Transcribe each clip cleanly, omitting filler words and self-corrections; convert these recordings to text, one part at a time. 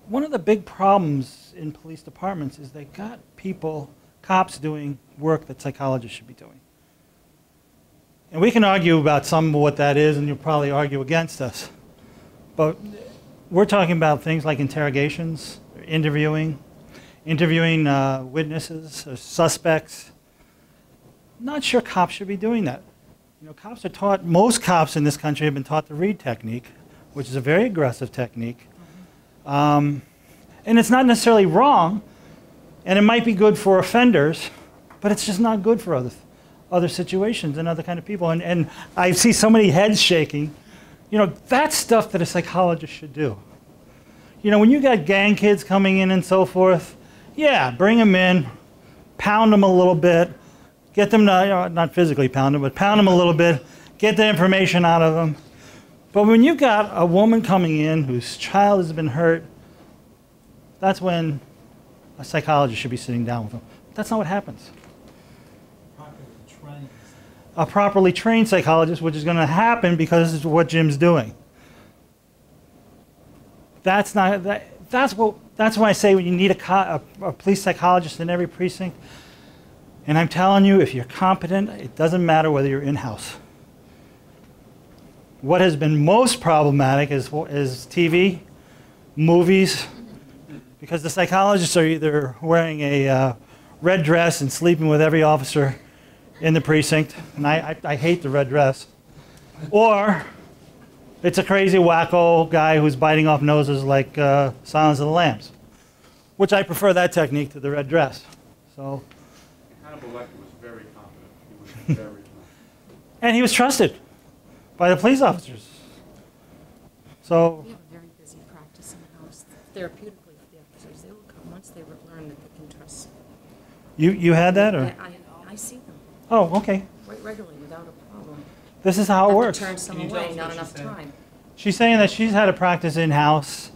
one of the big problems in police departments is they got people, cops, doing work that psychologists should be doing. And we can argue about some of what that is, and you'll probably argue against us. But we're talking about things like interrogations, interviewing witnesses, or suspects. Not sure cops should be doing that. You know, cops are taught, most cops in this country have been taught the read technique, which is a very aggressive technique. And it's not necessarily wrong, and it might be good for offenders, but it's just not good for other situations and other kind of people. And I see so many heads shaking. You know, that's stuff that a psychologist should do. You know, when you got gang kids coming in and so forth, yeah, bring them in, pound them a little bit, get them to, you know, not physically pound them, but pound them a little bit, get the information out of them. But when you've got a woman coming in whose child has been hurt, that's when a psychologist should be sitting down with them. That's not what happens. A properly trained psychologist, which is going to happen because it's what Jim's doing. That's why I say when you need a police psychologist in every precinct. And I'm telling you, if you're competent, it doesn't matter whether you're in-house. What has been most problematic is TV, movies, because the psychologists are either wearing a red dress and sleeping with every officer in the precinct, and I hate the red dress, or it's a crazy wacko guy who's biting off noses like Silence of the Lambs, which I prefer that technique to the red dress. So. Hannibal Lecter was very confident. He was very confident. And he was trusted by the police officers. So. We have a very busy practice in the house. Therapeutically for the officers, they will come once they learn that they can trust. You had that, or? I see them. Oh, okay. Quite regularly, without a problem. This is how it works. Turn some away, not enough time. She's saying that she's had a practice in-house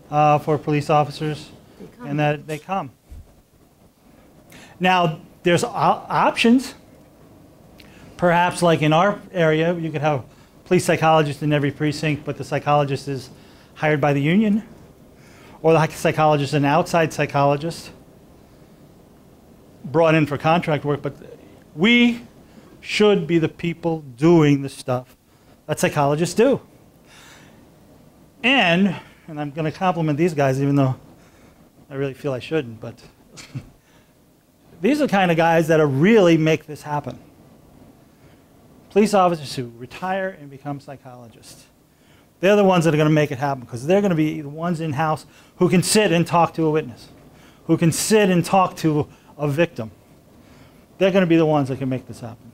for police officers, and that they come. Now, there's options. Perhaps, like in our area, you could have police psychologists in every precinct, but the psychologist is hired by the union, or the psychologist is an outside psychologist brought in for contract work. But we should be the people doing the stuff that psychologists do. And I'm going to compliment these guys, even though I really feel I shouldn't, but these are the kind of guys that really make this happen. Police officers who retire and become psychologists. They're the ones that are going to make it happen, because they're going to be the ones in-house who can sit and talk to a witness, who can sit and talk to a victim. They're going to be the ones that can make this happen.